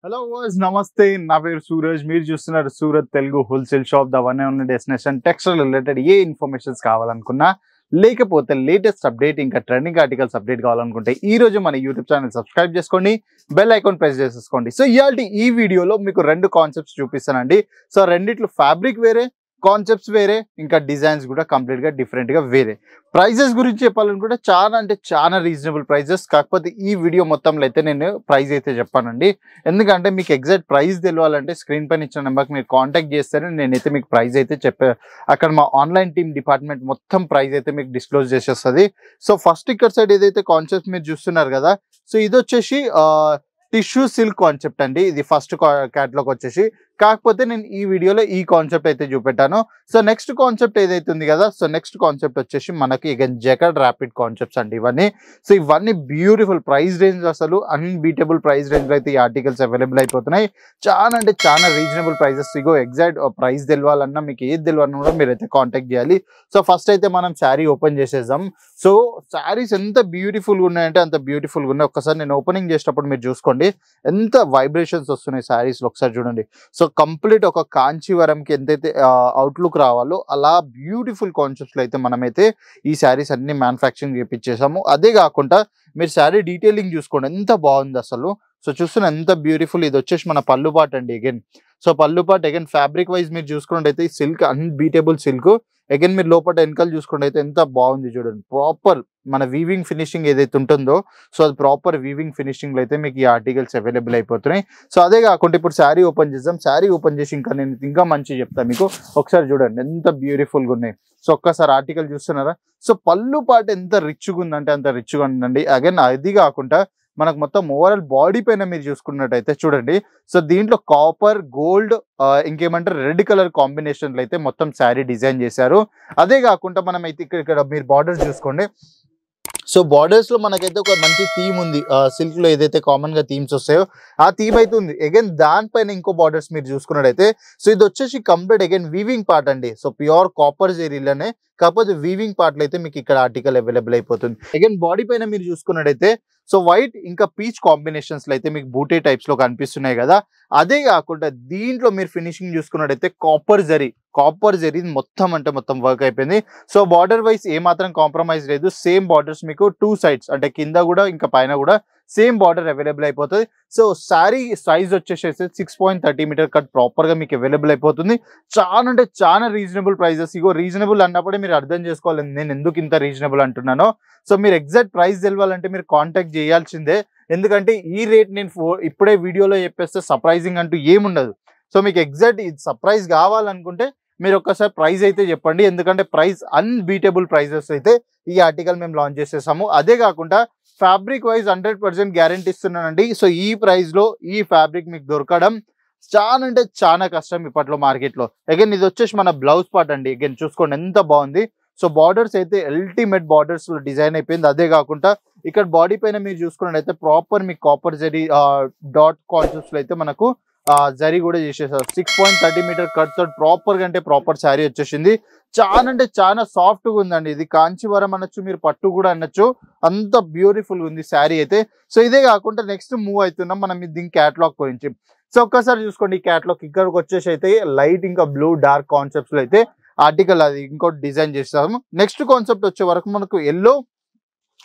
Hello voice నమస్తే నా పేరు సూరజ్ మీరు చూస్తున్నారు Surat Telugu wholesale shop the one and destination textile related ఏ ఇన్ఫర్మేషన్స్ కావాలనుకున్నా లేకపోతే లేటెస్ట్ అప్డేట్ ఇంకా ట్రెండింగ్ ఆర్టికల్స్ అప్డేట్ కావాలనుకుంటే ఈ రోజు మన యూట్యూబ్ ఛానల్ సబ్స్క్రైబ్ చేసుకోండి బెల్ ఐకాన్ ప్రెస్ చేసేసుకోండి సో ఇయాల్టి ఈ వీడియోలో మీకు రెండు కాన్సెప్ట్స్ చూపిస్తానండి సో రెండిట్లో ఫ్యాబ్రిక్ వేరే కాన్సెప్ట్స్ వేరే ఇంకా డిజైన్స్ కూడా కంప్లీట్గా డిఫరెంట్గా వేరే ప్రైజెస్ గురించి చెప్పాలనుకుంటే చాలా అంటే చాలా రీజనబుల్ ప్రైజెస్ కాకపోతే ఈ వీడియో మొత్తంలో అయితే నేను ప్రైస్ అయితే చెప్పానండి ఎందుకంటే మీకు ఎగ్జాక్ట్ ప్రైస్ తెలియాలంటే స్క్రీన్ పైన ఇచ్చిన నెంబర్కి మీరు కాంటాక్ట్ చేస్తేనే నేనైతే మీకు ప్రైస్ అయితే అక్కడ మా ఆన్లైన్ టీమ్ డిపార్ట్మెంట్ మొత్తం ప్రైస్ అయితే మీకు డిస్క్లోజ్ చేసేస్తుంది సో ఫస్ట్ ఇక్కడ సైడ్ ఏదైతే కాన్సెప్ట్ మీరు చూస్తున్నారు కదా సో ఇది వచ్చేసి టిష్యూ సిల్క్ కాన్సెప్ట్ అండి ఇది ఫస్ట్ క్యాటలాగ్ వచ్చేసి కాకపోతే నేను ఈ వీడియోలో ఈ కాన్సెప్ట్ అయితే చూపెట్టాను సో నెక్స్ట్ కాన్సెప్ట్ ఏదైతే ఉంది కదా సో నెక్స్ట్ కాన్సెప్ట్ వచ్చేసి మనకి అగైన్ జెకర్డ్ ర్యాపిడ్ కాన్సెప్ట్స్ అండి ఇవన్నీ సో ఇవన్నీ బ్యూటిఫుల్ ప్రైస్ రేంజ్ అసలు అన్బీటబుల్ ప్రైస్ రేంజ్లో అయితే ఈ ఆర్టికల్స్ అవైలబుల్ అయిపోతున్నాయి చాలా అంటే చాలా రీజనబుల్ ప్రైజెస్ ఇగో ఎగ్జాక్ట్ ప్రైస్ తెలియాలన్నా మీకు ఏది తెలియాలన్నా కూడా మీరైతే కాంటాక్ట్ చేయాలి సో ఫస్ట్ అయితే మనం శారీ ఓపెన్ చేసేద్దాం సో శారీస్ ఎంత బ్యూటిఫుల్గా ఉన్నాయంటే అంత బ్యూటిఫుల్గా ఉన్నాయి ఒక్కసారి నేను ఓపెనింగ్ చేసేటప్పుడు మీరు చూసుకోండి ఎంత వైబ్రేషన్స్ వస్తున్నాయి శారీస్లో ఒకసారి చూడండి సో కంప్లీట్ ఒక కాంచీవరంకి ఎంతైతే అవుట్లుక్ రావాలో అలా బ్యూటిఫుల్ కాన్సెప్ట్స్లో అయితే మనమైతే ఈ శారీస్ అన్ని మ్యానుఫ్యాక్చరింగ్ చేయించేసాము అదే కాకుండా మీరు శారీ డీటెయిలింగ్ చూసుకోండి ఎంత బాగుంది అసలు సో చూస్తున్న ఎంత బ్యూటిఫుల్ ఇది వచ్చేసి మన పళ్ళు పాట్ అండి అగైన్ సో పళ్ళు పాట్ అగైన్ ఫ్యాబ్రిక్ వైజ్ మీరు చూసుకుంటే అయితే సిల్క్ అన్బీటబుల్ సిల్క్ అగైన్ మీరు లోపల వెనకాల చూసుకుంటే అయితే ఎంత బాగుంది చూడండి ప్రాపర్ మన వీవింగ్ ఫినిషింగ్ ఏదైతే ఉంటుందో సో అది ప్రాపర్ వీవింగ్ ఫినిషింగ్లో అయితే మీకు ఈ ఆర్టికల్స్ అవైలబుల్ అయిపోతున్నాయి సో అదే కాకుండా ఇప్పుడు శారీ ఓపెన్ చేద్దాం శారీ ఓపెన్ చేసి ఇంకా నేను ఇంకా మంచిగా చెప్తాను మీకు ఒకసారి చూడండి ఎంత బ్యూటిఫుల్గా ఉన్నాయి సో ఒక్కసారి ఆర్టికల్ చూస్తున్నారా సో పళ్ళు పాట ఎంత రిచ్గా ఉందంటే అంత రిచ్గా ఉందండి అగైన్ అది కాకుండా మనకు మొత్తం ఓవరాల్ బాడీ పైన మీరు చూసుకున్నట్టయితే చూడండి సో దీంట్లో కాపర్ గోల్డ్ ఇంకేమంటారు రెడ్ కలర్ కాంబినేషన్లో అయితే మొత్తం శారీ డిజైన్ చేశారు అదే కాకుండా మనం అయితే ఇక్కడ మీరు బార్డర్స్ చూసుకోండి సో బార్డర్స్లో మనకైతే ఒక మంచి థీమ్ ఉంది సిల్క్లో ఏదైతే కామన్గా థీమ్స్ వస్తాయో ఆ థీమ్ అయితే ఉంది అగైన్ దానిపైన ఇంకో బార్డర్స్ మీరు చూసుకున్నట్టయితే సో ఇది వచ్చేసి కంప్లీట్ అగైన్ వీవింగ్ పార్ట్ అండి సో ప్యూర్ కాపర్ జెరీలోనే కాకపోతే వీవింగ్ పార్ట్లో అయితే మీకు ఇక్కడ ఆర్టికల్ అవైలబుల్ అయిపోతుంది అగైన్ బాడీ పైన మీరు చూసుకున్నట్టయితే సో వైట్ ఇంకా పీచ్ కాంబినేషన్స్లో అయితే మీకు బూటే టైప్స్లో కనిపిస్తున్నాయి కదా అదే కాకుండా దీంట్లో మీరు ఫినిషింగ్ చూసుకున్నట్టయితే కాపర్ జరీ మొత్తం అంటే మొత్తం వర్క్ అయిపోయింది సో బార్డర్ వైజ్ ఏమాత్రం కాంప్రమైజ్ లేదు సేమ్ బార్డర్స్ మీకు టూ సైడ్స్ అంటే కింద కూడా ఇంకా పైన కూడా సేమ్ బార్డర్ అవైలబుల్ అయిపోతుంది సో శారీ సైజ్ వచ్చేసేసి 6.30 మీటర్ కట్ ప్రాపర్గా మీకు అవైలబుల్ అయిపోతుంది చాలా అంటే చాలా రీజనబుల్ ప్రైజెస్ ఇగో రీజనబుల్ అన్నప్పుడే మీరు అర్థం చేసుకోవాలి నేను ఎందుకు ఇంత రీజనబుల్ అంటున్నానో సో మీరు ఎగ్జాక్ట్ ప్రైస్ తెలియాలంటే మీరు కాంటాక్ట్ చేయాల్సిందే ఎందుకంటే ఈ రేట్ నేను ఇప్పుడే వీడియోలో చెప్పేస్తే సర్ప్రైజింగ్ అంటూ ఏముండదు సో మీకు ఎగ్జాక్ట్ ఇది సర్ప్రైజ్ కావాలనుకుంటే మీరు ఒక్కసారి ప్రైస్ అయితే చెప్పండి ఎందుకంటే ప్రైస్ అన్బీటబుల్ ప్రైజెస్ అయితే ఈ ఆర్టికల్ మేము లాంచ్ చేసేసాము అదే కాకుండా ఫ్యాబ్రిక్ వైజ్ 100% గ్యారంటీ ఇస్తున్నానండి సో ఈ ప్రైస్లో ఈ ఫ్యాబ్రిక్ మీకు దొరకడం చాలా అంటే చాలా కష్టం ఇప్పట్లో మార్కెట్లో అగైన్ ఇది వచ్చేసి మన బ్లౌజ్ పార్ట్ అండి అగైన్ చూసుకోండి ఎంత బాగుంది సో బార్డర్స్ అయితే అల్టిమేట్ బార్డర్స్ లో డిజైన్ అయిపోయింది అదే కాకుండా ఇక్కడ బాడీ పైన మీరు చూసుకున్నట్టయితే ప్రాపర్ మీకు కాపర్ జరీ డాట్ కాన్సెప్ట్స్ లో అయితే మనకు జరీ కూడా చేసేసారు 6.30 మీటర్ కట్ ప్రాపర్గా అంటే ప్రాపర్ శారీ వచ్చేసింది చాలా అంటే చాలా సాఫ్ట్గా ఉందండి ఇది కాంచీవరం అనొచ్చు మీరు పట్టు కూడా అనొచ్చు అంత బ్యూటిఫుల్గా ఉంది శారీ అయితే సో ఇదే కాకుండా నెక్స్ట్ మూవ్ అవుతున్నాం మనం దీని క్యాటలాగ్ గురించి సో ఒక్కసారి చూసుకోండి ఈ క్యాటలాగ్ ఇక్కడికి వచ్చేసి అయితే లైట్ ఇంకా బ్లూ డార్క్ కాన్సెప్ట్స్ లో అయితే ఆర్టికల్ అది ఇంకోటి డిజైన్ చేస్తాము నెక్స్ట్ కాన్సెప్ట్ వచ్చే వరకు మనకు ఎల్లో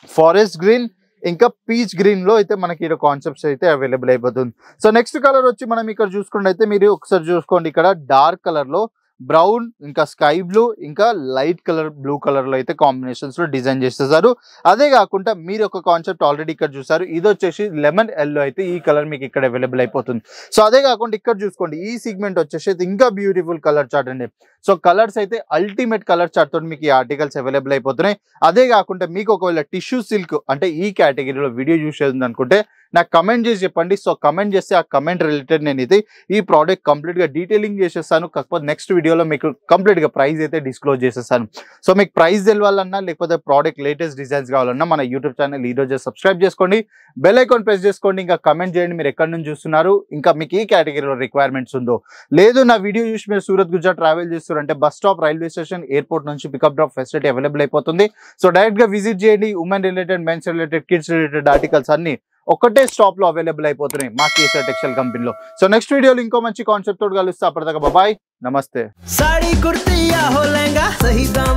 ఫారెస్ట్ గ్రీన్ ఇంకా పీచ్ గ్రీన్ లో అయితే మనకి ఇక్కడ కాన్సెప్ట్స్ అయితే అవైలబుల్ అయిపోతుంది సో నెక్స్ట్ కలర్ వచ్చి మనం ఇక్కడ చూసుకుంటే అయితే మీరు ఒకసారి చూసుకోండి ఇక్కడ డార్క్ కలర్ లో బ్రౌన్ ఇంకా స్కై బ్లూ ఇంకా లైట్ కలర్ బ్లూ కలర్ లో అయితే కాంబినేషన్స్ లో డిజైన్ చేసేసారు అదే కాకుండా మీరు ఒక కాన్సెప్ట్ ఆల్రెడీ ఇక్కడ చూసారు ఇది వచ్చేసి లెమన్ ఎల్లో అయితే ఈ కలర్ మీకు ఇక్కడ అవైలబుల్ అయిపోతుంది సో అదే కాకుండా ఇక్కడ చూసుకోండి ఈ సిగ్మెంట్ వచ్చేసి ఇంకా బ్యూటిఫుల్ కలర్ చార్ట్ అండి సో కలర్స్ అయితే అల్టిమేట్ కలర్ చార్ట్ తోటి మీకు ఈ ఆర్టికల్స్ అవైలబుల్ అయిపోతున్నాయి అదే కాకుండా మీకు ఒకవేళ టిష్యూ సిల్క్ అంటే ఈ కేటగిరీలో వీడియో చూసేది అనుకుంటే నాకు కమెంట్ చేసి చెప్పండి సో కమెంట్ చేస్తే ఆ కమెంట్ రిలేటెడ్ నేను ఇది ఈ ప్రోడక్ట్ కంప్లీట్గా డీటెయిలింగ్ చేసేస్తాను కాకపోతే నెక్స్ట్ వీడియోలో మీకు కంప్లీట్గా ప్రైస్ అయితే డిస్క్లోజ్ చేసేస్తాను సో మీకు ప్రైస్ తెలియాలన్నా లేకపోతే ప్రోడక్ట్ లేటెస్ట్ డిజైన్స్ కావాలన్నా మన యూట్యూబ్ ఛానల్ ఈ రోజే సబ్స్క్రైబ్ చేసుకోండి బెల్ ఐకాన్ ప్రెస్ చేసుకోండి ఇంకా కమెంట్ చేయండి మీరు ఎక్కడి నుంచి చూస్తున్నారు ఇంకా మీకు ఈ కేటగిరీలో రిక్వైర్మెంట్స్ ఉందో లేదు నా వీడియో చూసి మీరు సూరత్ గుజరాత్ ట్రావెల్ చేస్తారంటే bus stop railway station airport నుంచి పికప్ డ్రాప్ ఫెసిలిటీ అవైలబుల్ అయిపోతుంది సో డైరెక్ట్గా విజిట్ చేయండి women related men's related kids related articles అన్ని ఒకటే స్టాప్ లో అవైలబుల్ అయిపోతున్నాయి మా కేసర్ టెక్స్టైల్ కంపెనీలో. సో నెక్స్ట్ వీడియోలో ఇంకో మంచి కాన్సెప్ట్ తోటి కలుస్తా. అప్పటిదాకా బాయ్, నమస్తే. साड़ी कुर्ती या हो लहंगा सही दाम